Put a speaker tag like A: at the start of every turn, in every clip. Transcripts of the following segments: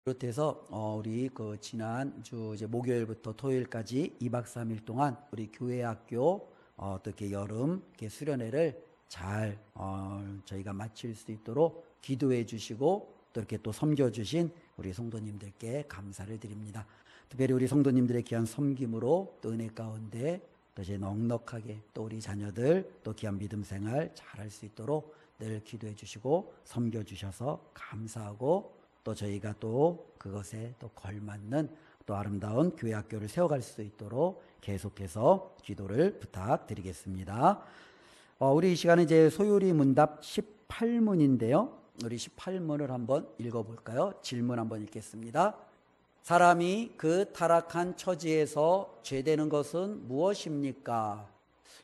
A: 비롯해서 우리 지난 주 이제 목요일부터 토요일까지 2박 3일 동안 우리 교회 학교 어떻게 여름 수련회를 잘 저희가 마칠 수 있도록 기도해 주시고 또 이렇게 또 섬겨 주신 우리 성도님들께 감사를 드립니다. 특별히 우리 성도님들의 귀한 섬김으로 또 은혜 가운데 또 이제 넉넉하게 또 우리 자녀들 또 귀한 믿음 생활 잘할 수 있도록 늘 기도해 주시고 섬겨 주셔서 감사하고, 또 저희가 또 그것에 또 걸맞는 또 아름다운 교회 학교를 세워갈 수 있도록 계속해서 기도를 부탁드리겠습니다. 우리 이 시간은 이제 소요리 문답 18문인데요. 우리 18문을 한번 읽어볼까요? 질문 한번 읽겠습니다. 사람이 그 타락한 처지에서 죄되는 것은 무엇입니까?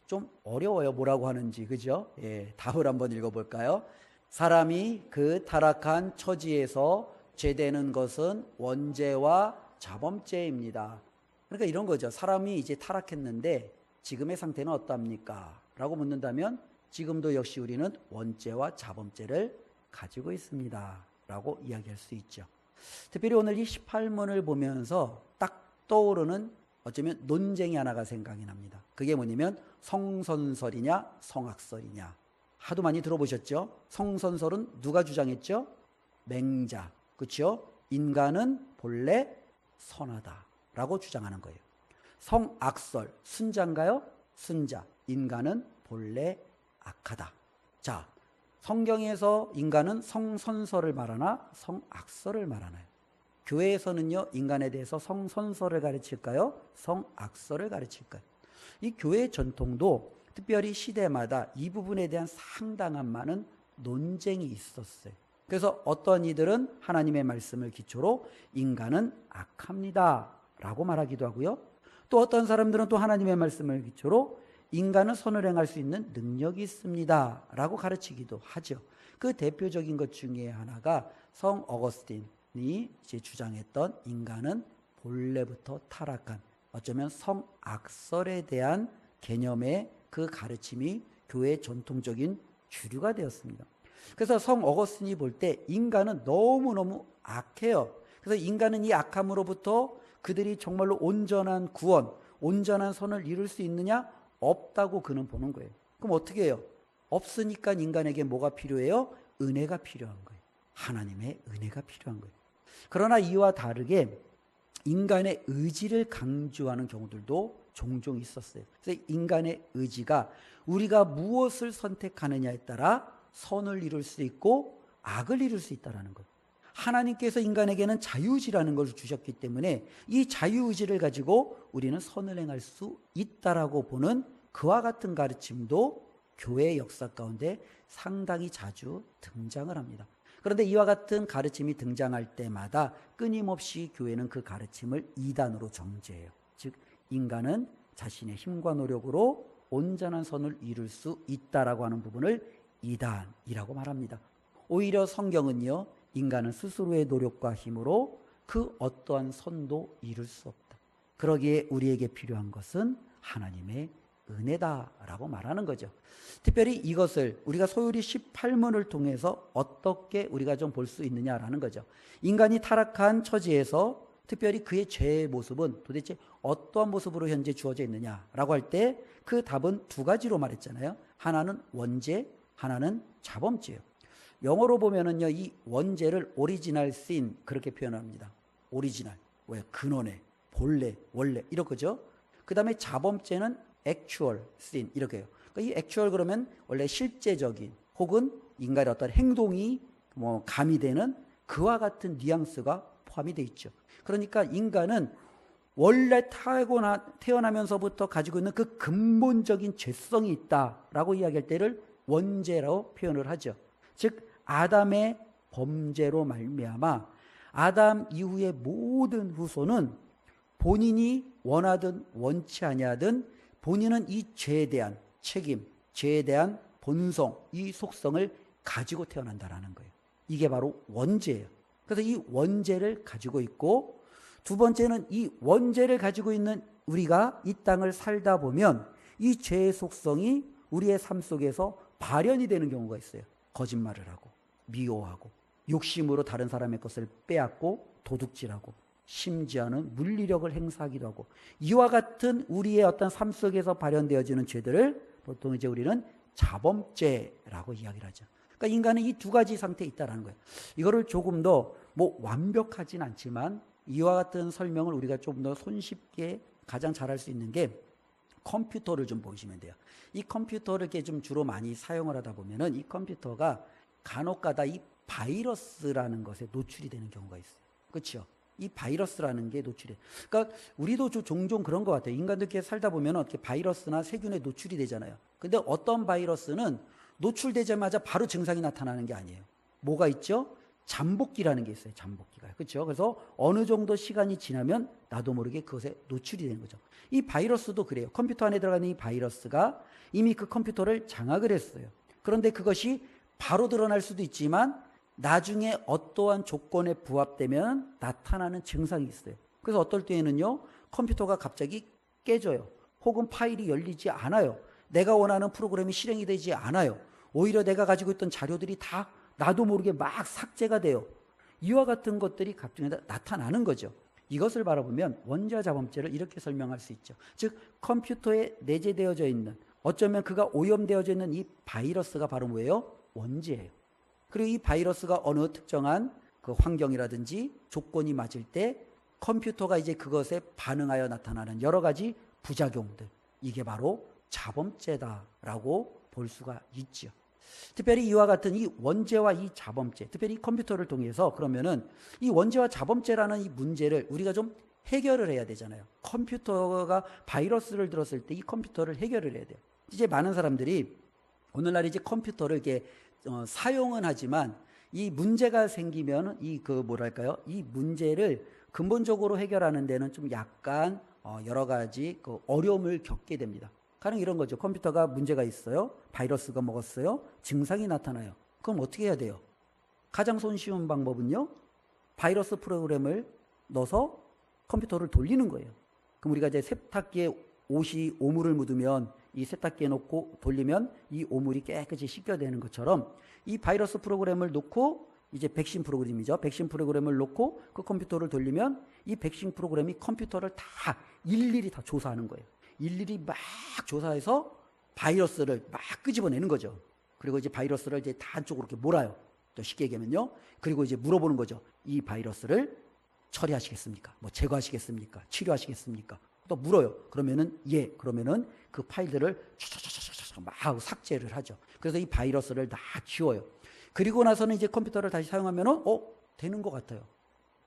A: 좀 어려워요. 뭐라고 하는지. 그죠? 예, 답을 한번 읽어볼까요? 사람이 그 타락한 처지에서 죄되는 것은 원죄와 자범죄입니다. 그러니까 이런 거죠. 사람이 이제 타락했는데 지금의 상태는 어떠합니까? 라고 묻는다면 지금도 역시 우리는 원죄와 자범죄를 가지고 있습니다. 라고 이야기할 수 있죠. 특별히 오늘 이 18문을 보면서 딱 떠오르는 어쩌면 논쟁이 하나가 생각이 납니다. 그게 뭐냐면 성선설이냐 성악설이냐. 하도 많이 들어보셨죠? 성선설은 누가 주장했죠? 맹자. 그렇죠? 인간은 본래 선하다라고 주장하는 거예요. 성악설, 순자인가요? 순자. 인간은 본래 악하다. 자, 성경에서 인간은 성선설을 말하나 성악설을 말하나요? 교회에서는요, 인간에 대해서 성선설을 가르칠까요? 성악설을 가르칠까요? 이 교회 전통도 특별히 시대마다 이 부분에 대한 상당한 많은 논쟁이 있었어요. 그래서 어떤 이들은 하나님의 말씀을 기초로 인간은 악합니다 라고 말하기도 하고요. 또 어떤 사람들은 또 하나님의 말씀을 기초로 인간은 선을 행할 수 있는 능력이 있습니다 라고 가르치기도 하죠. 그 대표적인 것 중에 하나가 성 어거스틴이 이제 주장했던 인간은 본래부터 타락한, 어쩌면 성악설에 대한 개념의 그 가르침이 교회의 전통적인 주류가 되었습니다. 그래서 성 어거스틴이 볼 때 인간은 너무너무 악해요. 그래서 인간은 이 악함으로부터 그들이 정말로 온전한 구원, 온전한 선을 이룰 수 있느냐? 없다고 그는 보는 거예요. 그럼 어떻게 해요? 없으니까 인간에게 뭐가 필요해요? 은혜가 필요한 거예요. 하나님의 은혜가 필요한 거예요. 그러나 이와 다르게 인간의 의지를 강조하는 경우들도 종종 있었어요. 그래서 인간의 의지가 우리가 무엇을 선택하느냐에 따라 선을 이룰 수 있고 악을 이룰 수 있다는 거예요. 하나님께서 인간에게는 자유의지라는 걸 주셨기 때문에 이 자유의지를 가지고 우리는 선을 행할 수 있다라고 보는 그와 같은 가르침도 교회의 역사 가운데 상당히 자주 등장을 합니다. 그런데 이와 같은 가르침이 등장할 때마다 끊임없이 교회는 그 가르침을 이단으로 정죄해요. 즉 인간은 자신의 힘과 노력으로 온전한 선을 이룰 수 있다라고 하는 부분을 이단이라고 말합니다. 오히려 성경은요, 인간은 스스로의 노력과 힘으로 그 어떠한 선도 이룰 수 없다. 그러기에 우리에게 필요한 것은 하나님의 은혜다라고 말하는 거죠. 특별히 이것을 우리가 소요리 18문을 통해서 어떻게 우리가 좀 볼 수 있느냐라는 거죠. 인간이 타락한 처지에서 특별히 그의 죄의 모습은 도대체 어떠한 모습으로 현재 주어져 있느냐라고 할 때 그 답은 두 가지로 말했잖아요. 하나는 원죄, 하나는 자범죄예요. 영어로 보면은요, 이 원죄를 오리지널 신 그렇게 표현합니다. 오리지널, 왜 근원에, 본래, 원래 이렇게죠. 그 다음에 자범죄는 actual sin 이렇게 해요. 그러니까 이 actual 그러면 원래 실제적인 혹은 인간의 어떤 행동이 가미되는 그와 같은 뉘앙스가 포함이 되어 있죠. 그러니까 인간은 원래 태어나면서부터 가지고 있는 그 근본적인 죄성이 있다라고 이야기할 때를 원죄라고 표현을 하죠. 즉 아담의 범죄로 말미암아 아담 이후의 모든 후손은 본인이 원하든 원치 아니하든 본인은 이 죄에 대한 책임, 죄에 대한 본성, 이 속성을 가지고 태어난다라는 거예요. 이게 바로 원죄예요. 그래서 이 원죄를 가지고 있고, 두 번째는 이 원죄를 가지고 있는 우리가 이 땅을 살다 보면 이 죄의 속성이 우리의 삶 속에서 발현이 되는 경우가 있어요. 거짓말을 하고 미워하고 욕심으로 다른 사람의 것을 빼앗고 도둑질하고 심지어는 물리력을 행사하기도 하고 이와 같은 우리의 어떤 삶 속에서 발현되어지는 죄들을 보통 이제 우리는 자범죄라고 이야기를 하죠. 그러니까 인간은 이 두 가지 상태에 있다는 거예요. 이거를 조금 더 뭐 완벽하진 않지만 이와 같은 설명을 우리가 좀 더 손쉽게 가장 잘할 수 있는 게 컴퓨터를 좀 보시면 돼요. 이 컴퓨터를 이렇게 좀 주로 많이 사용을 하다 보면은 이 컴퓨터가 간혹가다 이 바이러스라는 것에 노출이 되는 경우가 있어요. 그렇죠? 이 바이러스라는 게 노출이. 그러니까 우리도 종종 그런 것 같아요. 인간들 이렇게 살다 보면 어떻게 바이러스나 세균에 노출이 되잖아요. 근데 어떤 바이러스는 노출되자마자 바로 증상이 나타나는 게 아니에요. 뭐가 있죠? 잠복기라는 게 있어요. 잠복기가. 그렇죠? 그래서 어느 정도 시간이 지나면 나도 모르게 그것에 노출이 되는 거죠. 이 바이러스도 그래요. 컴퓨터 안에 들어가는 이 바이러스가 이미 그 컴퓨터를 장악을 했어요. 그런데 그것이 바로 드러날 수도 있지만 나중에 어떠한 조건에 부합되면 나타나는 증상이 있어요. 그래서 어떨 때에는요, 컴퓨터가 갑자기 깨져요. 혹은 파일이 열리지 않아요. 내가 원하는 프로그램이 실행이 되지 않아요. 오히려 내가 가지고 있던 자료들이 다 나도 모르게 막 삭제가 돼요. 이와 같은 것들이 갑자기 나타나는 거죠. 이것을 바라보면 원자자범죄를 이렇게 설명할 수 있죠. 즉 컴퓨터에 내재되어져 있는, 어쩌면 그가 오염되어져 있는 이 바이러스가 바로 뭐예요? 원죄예요. 그리고 이 바이러스가 어느 특정한 그 환경이라든지 조건이 맞을 때 컴퓨터가 이제 그것에 반응하여 나타나는 여러 가지 부작용들, 이게 바로 자범죄다라고 볼 수가 있죠. 특별히 이와 같은 이 원죄와 이 자범죄, 특별히 이 컴퓨터를 통해서 그러면은 이 원죄와 자범죄라는 이 문제를 우리가 좀 해결을 해야 되잖아요. 컴퓨터가 바이러스를 들었을 때 이 컴퓨터를 해결을 해야 돼요. 이제 많은 사람들이 오늘날 이제 컴퓨터를 이렇게 사용은 하지만 이 문제가 생기면 이 문제를 근본적으로 해결하는 데는 좀 약간 여러 가지 그 어려움을 겪게 됩니다. 가령 이런 거죠. 컴퓨터가 문제가 있어요. 바이러스가 먹었어요. 증상이 나타나요. 그럼 어떻게 해야 돼요? 가장 손쉬운 방법은요, 바이러스 프로그램을 넣어서 컴퓨터를 돌리는 거예요. 그럼 우리가 이제 세탁기에 옷이 오물을 묻으면 이 세탁기에 놓고 돌리면 이 오물이 깨끗이 씻겨내는 것처럼 이 바이러스 프로그램을 놓고, 이제 백신 프로그램이죠. 백신 프로그램을 놓고 그 컴퓨터를 돌리면 이 백신 프로그램이 컴퓨터를 다 일일이 다 조사하는 거예요. 일일이 막 조사해서 바이러스를 막 끄집어내는 거죠. 그리고 이제 바이러스를 이제 다 한쪽으로 이렇게 몰아요. 또 쉽게 얘기하면요. 그리고 이제 물어보는 거죠. 이 바이러스를 처리하시겠습니까? 뭐 제거하시겠습니까? 치료하시겠습니까? 또 물어요. 그러면은 예. 그러면은 그 파일들을 막 삭제를 하죠. 그래서 이 바이러스를 다 지워요. 그리고 나서는 이제 컴퓨터를 다시 사용하면은 되는 것 같아요.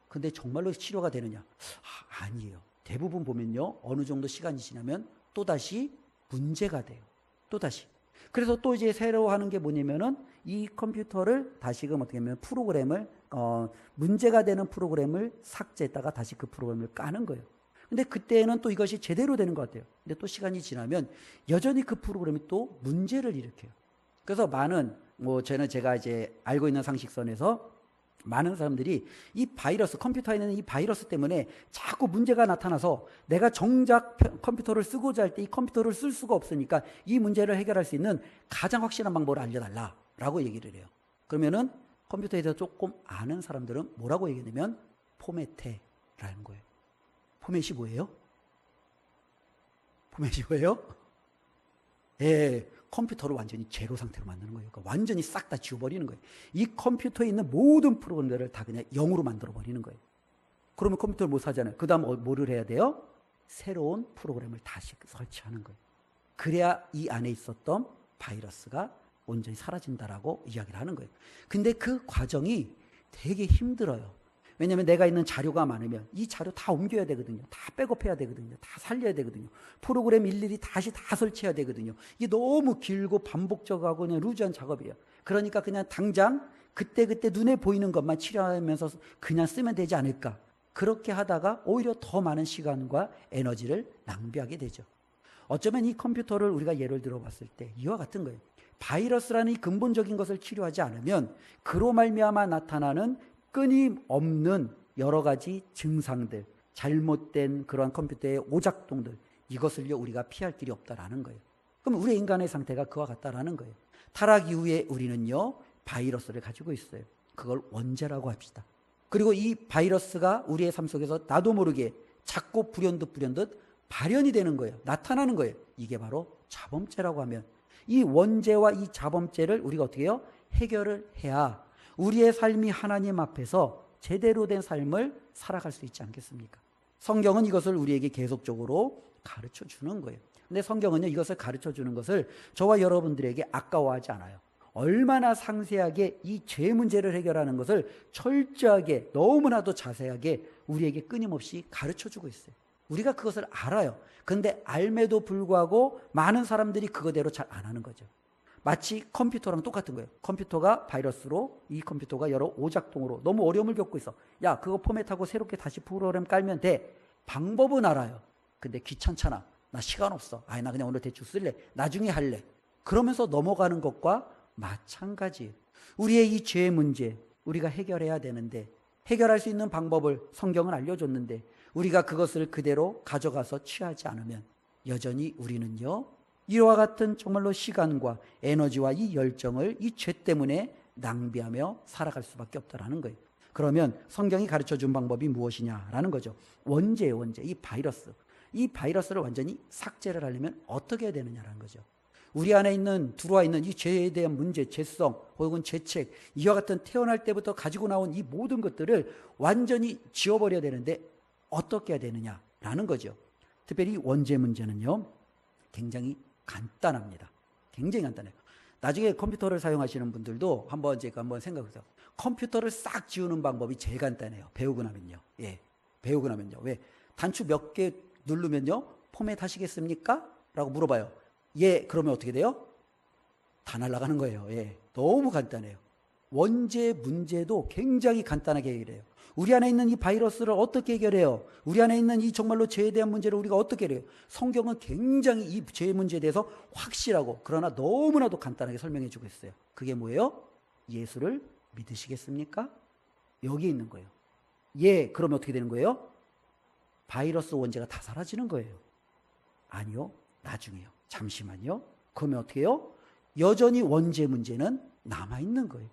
A: 근데 정말로 치료가 되느냐? 아니에요. 대부분 보면요, 어느 정도 시간이 지나면 또다시 문제가 돼요. 또다시. 그래서 또 이제 새로 하는 게 뭐냐면은 이 컴퓨터를 다시금 어떻게 하면 프로그램을, 문제가 되는 프로그램을 삭제했다가 다시 그 프로그램을 까는 거예요. 근데 그때는 또 이것이 제대로 되는 것 같아요. 근데 또 시간이 지나면 여전히 그 프로그램이 또 문제를 일으켜요. 그래서 많은, 제가 이제 알고 있는 상식선에서 많은 사람들이 이 바이러스, 컴퓨터에 있는 이 바이러스 때문에 자꾸 문제가 나타나서 내가 정작 컴퓨터를 쓰고자 할 때 이 컴퓨터를 쓸 수가 없으니까 이 문제를 해결할 수 있는 가장 확실한 방법을 알려달라라고 얘기를 해요. 그러면은 컴퓨터에 대해서 조금 아는 사람들은 뭐라고 얘기하냐면 포맷해라는 거예요. 포맷이 뭐예요? 포맷이 뭐예요? 예, 컴퓨터를 완전히 제로 상태로 만드는 거예요. 그러니까 완전히 싹 다 지워버리는 거예요. 이 컴퓨터에 있는 모든 프로그램들을 다 그냥 0으로 만들어버리는 거예요. 그러면 컴퓨터를 못 사잖아요. 그 다음 뭐를 해야 돼요? 새로운 프로그램을 다시 설치하는 거예요. 그래야 이 안에 있었던 바이러스가 온전히 사라진다라고 이야기를 하는 거예요. 근데 그 과정이 되게 힘들어요. 왜냐하면 내가 있는 자료가 많으면 이 자료 다 옮겨야 되거든요. 다 백업해야 되거든요. 다 살려야 되거든요. 프로그램 일일이 다시 다 설치해야 되거든요. 이게 너무 길고 반복적하고 그냥 루즈한 작업이에요. 그러니까 그냥 당장 그때그때 눈에 보이는 것만 치료하면서 그냥 쓰면 되지 않을까. 그렇게 하다가 오히려 더 많은 시간과 에너지를 낭비하게 되죠. 어쩌면 이 컴퓨터를 우리가 예를 들어봤을 때 이와 같은 거예요. 바이러스라는 이 근본적인 것을 치료하지 않으면 그로 말미암아 나타나는 끊임없는 여러 가지 증상들, 잘못된 그러한 컴퓨터의 오작동들, 이것을요 우리가 피할 길이 없다라는 거예요. 그럼 우리 인간의 상태가 그와 같다라는 거예요. 타락 이후에 우리는요 바이러스를 가지고 있어요. 그걸 원죄라고 합시다. 그리고 이 바이러스가 우리의 삶 속에서 나도 모르게 자꾸 불현듯 발현이 되는 거예요. 나타나는 거예요. 이게 바로 자범죄라고 하면, 이 원죄와 이 자범죄를 우리가 어떻게 해요? 해결을 해야 우리의 삶이 하나님 앞에서 제대로 된 삶을 살아갈 수 있지 않겠습니까? 성경은 이것을 우리에게 계속적으로 가르쳐 주는 거예요. 근데 성경은요, 이것을 가르쳐 주는 것을 저와 여러분들에게 아까워하지 않아요. 얼마나 상세하게 이 죄 문제를 해결하는 것을 철저하게, 너무나도 자세하게 우리에게 끊임없이 가르쳐 주고 있어요. 우리가 그것을 알아요. 그런데 알매도 불구하고 많은 사람들이 그거대로 잘 안 하는 거죠. 마치 컴퓨터랑 똑같은 거예요. 컴퓨터가 바이러스로, 이 컴퓨터가 여러 오작동으로 너무 어려움을 겪고 있어. 야, 그거 포맷하고 새롭게 다시 프로그램 깔면 돼. 방법은 알아요. 근데 귀찮잖아. 나 시간 없어. 아니, 나 그냥 오늘 대충 쓸래. 나중에 할래. 그러면서 넘어가는 것과 마찬가지예요. 우리의 이 죄 문제, 우리가 해결해야 되는데, 해결할 수 있는 방법을 성경은 알려줬는데 우리가 그것을 그대로 가져가서 취하지 않으면 여전히 우리는요, 이와 같은 정말로 시간과 에너지와 이 열정을 이 죄 때문에 낭비하며 살아갈 수밖에 없다라는 거예요. 그러면 성경이 가르쳐준 방법이 무엇이냐라는 거죠. 원죄예요, 원죄. 이 바이러스. 이 바이러스를 완전히 삭제를 하려면 어떻게 해야 되느냐라는 거죠. 우리 안에 있는, 들어와 있는 이 죄에 대한 문제, 죄성 혹은 죄책, 이와 같은 태어날 때부터 가지고 나온 이 모든 것들을 완전히 지워버려야 되는데 어떻게 해야 되느냐라는 거죠. 특별히 원죄 문제는요, 굉장히 간단합니다. 굉장히 간단해요. 나중에 컴퓨터를 사용하시는 분들도 한번 생각해보세요. 컴퓨터를 싹 지우는 방법이 제일 간단해요. 배우고 나면요. 예, 배우고 나면요. 왜? 단추 몇 개 누르면요, 포맷 하시겠습니까? 라고 물어봐요. 예, 그러면 어떻게 돼요? 다 날아가는 거예요. 예, 너무 간단해요. 원죄 문제도 굉장히 간단하게 해결해요. 우리 안에 있는 이 바이러스를 어떻게 해결해요? 우리 안에 있는 이 정말로 죄에 대한 문제를 우리가 어떻게 해결해요? 성경은 굉장히 이 죄 문제에 대해서 확실하고 그러나 너무나도 간단하게 설명해 주고 있어요. 그게 뭐예요? 예수를 믿으시겠습니까? 여기 있는 거예요. 예, 그러면 어떻게 되는 거예요? 바이러스 원죄가 다 사라지는 거예요. 아니요, 나중에요. 잠시만요. 그러면 어떻게 해요? 여전히 원죄 문제는 남아있는 거예요.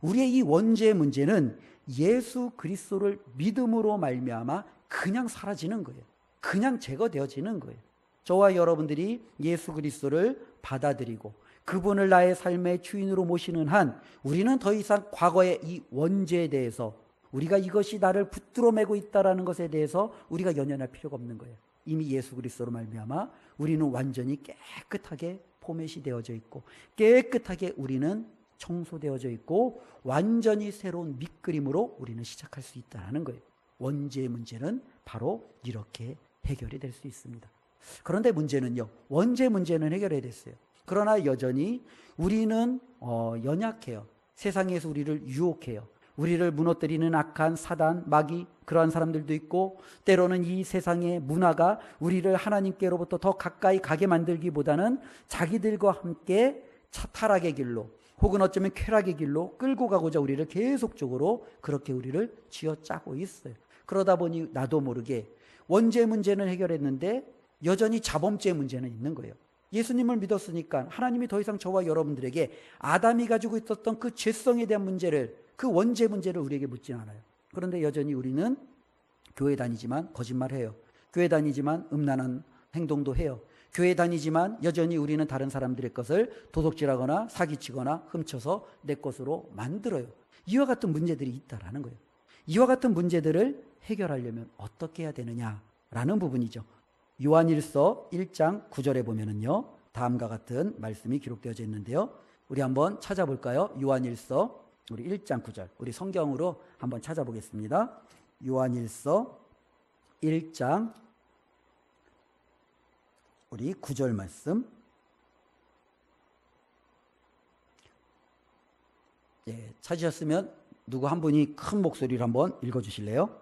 A: 우리의 이 원죄 문제는 예수 그리스도를 믿음으로 말미암아 그냥 사라지는 거예요. 그냥 제거되어지는 거예요. 저와 여러분들이 예수 그리스도를 받아들이고 그분을 나의 삶의 주인으로 모시는 한 우리는 더 이상 과거의 이 원죄에 대해서, 우리가 이것이 나를 붙들어 매고 있다는 것에 대해서 우리가 연연할 필요가 없는 거예요. 이미 예수 그리스도로 말미암아 우리는 완전히 깨끗하게 포맷이 되어져 있고, 깨끗하게 우리는 청소되어져 있고, 완전히 새로운 밑그림으로 우리는 시작할 수 있다는 거예요. 원죄의 문제는 바로 이렇게 해결이 될 수 있습니다. 그런데 문제는요, 원죄 문제는 해결이 됐어요. 그러나 여전히 우리는 연약해요. 세상에서 우리를 유혹해요. 우리를 무너뜨리는 악한 사단, 마귀, 그러한 사람들도 있고, 때로는 이 세상의 문화가 우리를 하나님께로부터 더 가까이 가게 만들기보다는 자기들과 함께 타락의 길로 혹은 어쩌면 쾌락의 길로 끌고 가고자 우리를 계속적으로 그렇게 우리를 쥐어짜고 있어요. 그러다 보니 나도 모르게 원죄 문제는 해결했는데 여전히 자범죄 문제는 있는 거예요. 예수님을 믿었으니까 하나님이 더 이상 저와 여러분들에게 아담이 가지고 있었던 그 죄성에 대한 문제를, 그 원죄 문제를 우리에게 묻진 않아요. 그런데 여전히 우리는 교회 다니지만 거짓말해요. 교회 다니지만 음란한 행동도 해요. 교회 다니지만 여전히 우리는 다른 사람들의 것을 도둑질하거나 사기치거나 훔쳐서 내 것으로 만들어요. 이와 같은 문제들이 있다라는 거예요. 이와 같은 문제들을 해결하려면 어떻게 해야 되느냐라는 부분이죠. 요한일서 1장 9절에 보면은요, 다음과 같은 말씀이 기록되어져 있는데요. 우리 한번 찾아볼까요? 요한일서 우리 1장 9절. 우리 성경으로 한번 찾아보겠습니다. 요한일서 1장 우리 9절 말씀. 예, 찾으셨으면 누구 한 분이 큰 목소리로 한번 읽어 주실래요?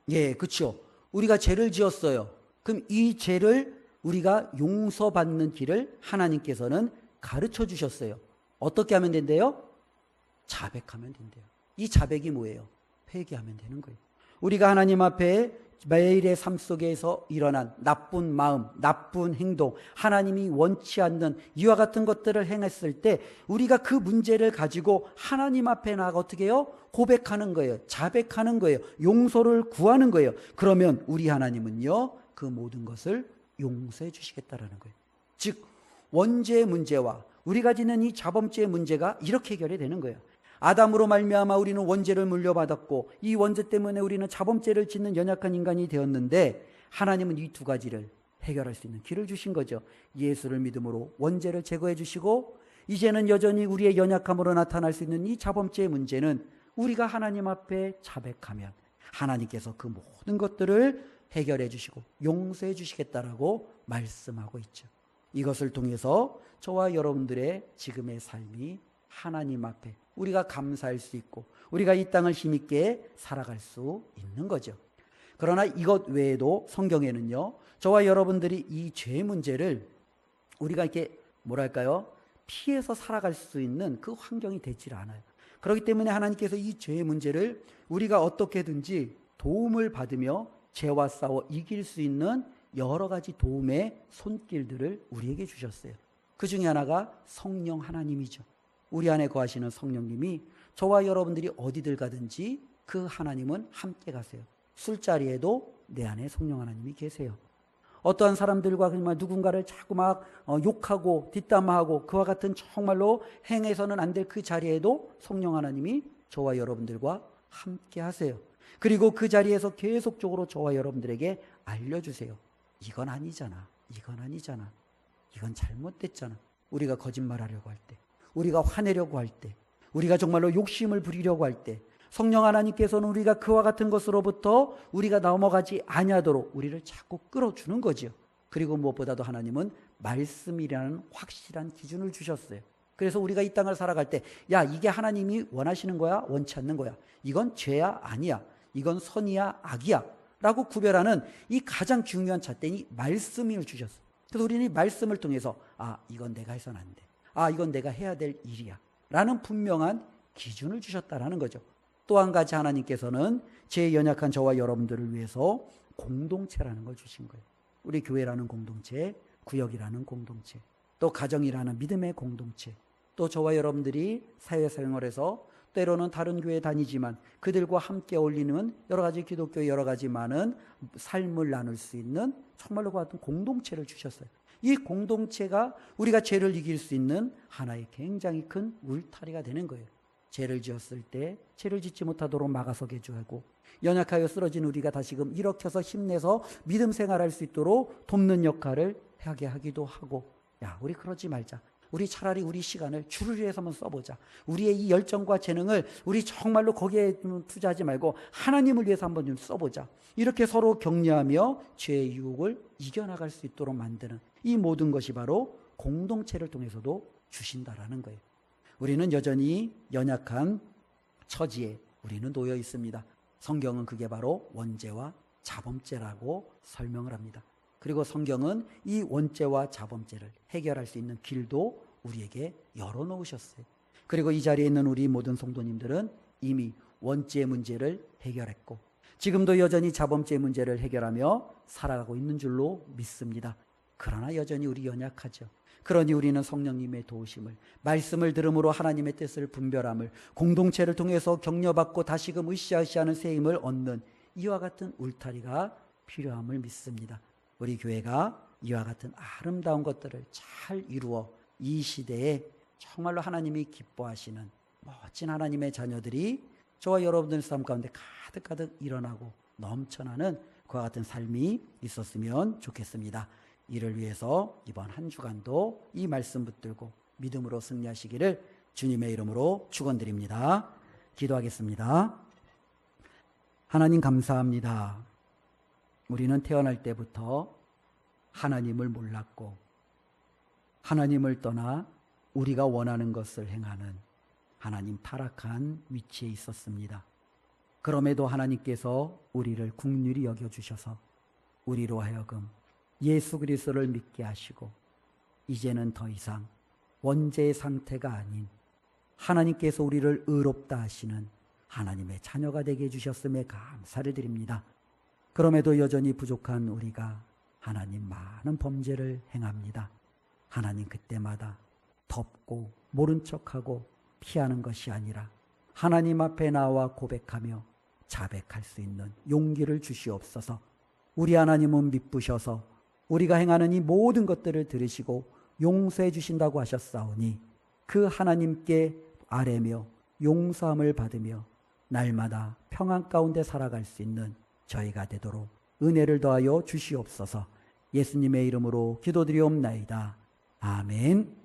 A: 예, 그렇죠. 우리가 죄를 지었어요. 그럼 이 죄를 우리가 용서받는 길을 하나님께서는 가르쳐 주셨어요. 어떻게 하면 된대요? 자백하면 된대요. 이 자백이 뭐예요? 회개하면 되는 거예요. 우리가 하나님 앞에 매일의 삶 속에서 일어난 나쁜 마음, 나쁜 행동, 하나님이 원치 않는 이와 같은 것들을 행했을 때 우리가 그 문제를 가지고 하나님 앞에 나가 어떻게 해요? 고백하는 거예요. 자백하는 거예요. 용서를 구하는 거예요. 그러면 우리 하나님은요, 그 모든 것을 용서해 주시겠다라는 거예요. 즉 원죄의 문제와 우리가 지는 이 자범죄의 문제가 이렇게 해결이 되는 거예요. 아담으로 말미암아 우리는 원죄를 물려받았고 이 원죄 때문에 우리는 자범죄를 짓는 연약한 인간이 되었는데 하나님은 이 두 가지를 해결할 수 있는 길을 주신 거죠. 예수를 믿음으로 원죄를 제거해 주시고 이제는 여전히 우리의 연약함으로 나타날 수 있는 이 자범죄의 문제는 우리가 하나님 앞에 자백하면 하나님께서 그 모든 것들을 해결해 주시고 용서해 주시겠다라고 말씀하고 있죠. 이것을 통해서 저와 여러분들의 지금의 삶이 하나님 앞에 우리가 감사할 수 있고 우리가 이 땅을 힘있게 살아갈 수 있는 거죠. 그러나 이것 외에도 성경에는요, 저와 여러분들이 이 죄 문제를 우리가 이렇게 피해서 살아갈 수 있는 그 환경이 되질 않아요. 그렇기 때문에 하나님께서 이 죄의 문제를 우리가 어떻게든지 도움을 받으며 죄와 싸워 이길 수 있는 여러 가지 도움의 손길들을 우리에게 주셨어요. 그 중에 하나가 성령 하나님이죠. 우리 안에 거하시는 성령님이 저와 여러분들이 어디들 가든지 그 하나님은 함께 가세요. 술자리에도 내 안에 성령 하나님이 계세요. 어떠한 사람들과 정말 누군가를 자꾸 막 욕하고 뒷담화하고 그와 같은 정말로 행해서는 안 될 그 자리에도 성령 하나님이 저와 여러분들과 함께 하세요. 그리고 그 자리에서 계속적으로 저와 여러분들에게 알려주세요. 이건 아니잖아. 이건 아니잖아. 이건 잘못됐잖아. 우리가 거짓말하려고 할 때, 우리가 화내려고 할 때, 우리가 정말로 욕심을 부리려고 할 때 성령 하나님께서는 우리가 그와 같은 것으로부터 우리가 넘어가지 아니하도록 우리를 자꾸 끌어주는 거죠. 그리고 무엇보다도 하나님은 말씀이라는 확실한 기준을 주셨어요. 그래서 우리가 이 땅을 살아갈 때 야, 이게 하나님이 원하시는 거야? 원치 않는 거야? 이건 죄야? 아니야? 이건 선이야? 악이야? 라고 구별하는 이 가장 중요한 잣대니 말씀을 주셨어요. 그래서 우리는 이 말씀을 통해서 이건 내가 해서는 안 돼. 이건 내가 해야 될 일이야. 라는 분명한 기준을 주셨다라는 거죠. 또 한 가지 하나님께서는 제 연약한 저와 여러분들을 위해서 공동체라는 걸 주신 거예요. 우리 교회라는 공동체, 구역이라는 공동체, 또 가정이라는 믿음의 공동체, 또 저와 여러분들이 사회생활에서 때로는 다른 교회에 다니지만 그들과 함께 어울리는 여러 가지 기독교의 여러 가지 많은 삶을 나눌 수 있는 정말로 같은 공동체를 주셨어요. 이 공동체가 우리가 죄를 이길 수 있는 하나의 굉장히 큰 울타리가 되는 거예요. 죄를 지었을 때 죄를 짓지 못하도록 막아서게 해주고 연약하여 쓰러진 우리가 다시금 일으켜서 힘내서 믿음 생활할 수 있도록 돕는 역할을 하게 하기도 하고, 야, 우리 그러지 말자. 우리 차라리 우리 시간을 주를 위해서 한번 써보자. 우리의 이 열정과 재능을 우리 정말로 거기에 투자하지 말고 하나님을 위해서 한번 좀 써보자. 이렇게 서로 격려하며 죄의 유혹을 이겨나갈 수 있도록 만드는 이 모든 것이 바로 공동체를 통해서도 주신다라는 거예요. 우리는 여전히 연약한 처지에 우리는 놓여 있습니다. 성경은 그게 바로 원죄와 자범죄라고 설명을 합니다. 그리고 성경은 이 원죄와 자범죄를 해결할 수 있는 길도 우리에게 열어놓으셨어요. 그리고 이 자리에 있는 우리 모든 성도님들은 이미 원죄의 문제를 해결했고 지금도 여전히 자범죄의 문제를 해결하며 살아가고 있는 줄로 믿습니다. 그러나 여전히 우리 연약하죠. 그러니 우리는 성령님의 도우심을, 말씀을 들음으로 하나님의 뜻을 분별함을, 공동체를 통해서 격려받고 다시금 으쌰으쌰하는 새 힘을 얻는 이와 같은 울타리가 필요함을 믿습니다. 우리 교회가 이와 같은 아름다운 것들을 잘 이루어 이 시대에 정말로 하나님이 기뻐하시는 멋진 하나님의 자녀들이 저와 여러분들 삶 가운데 가득가득 일어나고 넘쳐나는 그와 같은 삶이 있었으면 좋겠습니다. 이를 위해서 이번 한 주간도 이 말씀 붙들고 믿음으로 승리하시기를 주님의 이름으로 축원드립니다. 기도하겠습니다. 하나님 감사합니다. 우리는 태어날 때부터 하나님을 몰랐고 하나님을 떠나 우리가 원하는 것을 행하는 하나님 타락한 위치에 있었습니다. 그럼에도 하나님께서 우리를 긍휼히 여겨주셔서 우리로 하여금 예수 그리스도를 믿게 하시고 이제는 더 이상 원죄의 상태가 아닌 하나님께서 우리를 의롭다 하시는 하나님의 자녀가 되게 해주셨음에 감사를 드립니다. 그럼에도 여전히 부족한 우리가 하나님 많은 범죄를 행합니다. 하나님 그때마다 덮고 모른 척하고 피하는 것이 아니라 하나님 앞에 나와 고백하며 자백할 수 있는 용기를 주시옵소서. 우리 하나님은 미쁘셔서 우리가 행하는 이 모든 것들을 들으시고 용서해 주신다고 하셨사오니 그 하나님께 아뢰며 용서함을 받으며 날마다 평안 가운데 살아갈 수 있는 저희가 되도록 은혜를 더하여 주시옵소서. 예수님의 이름으로 기도드리옵나이다. 아멘.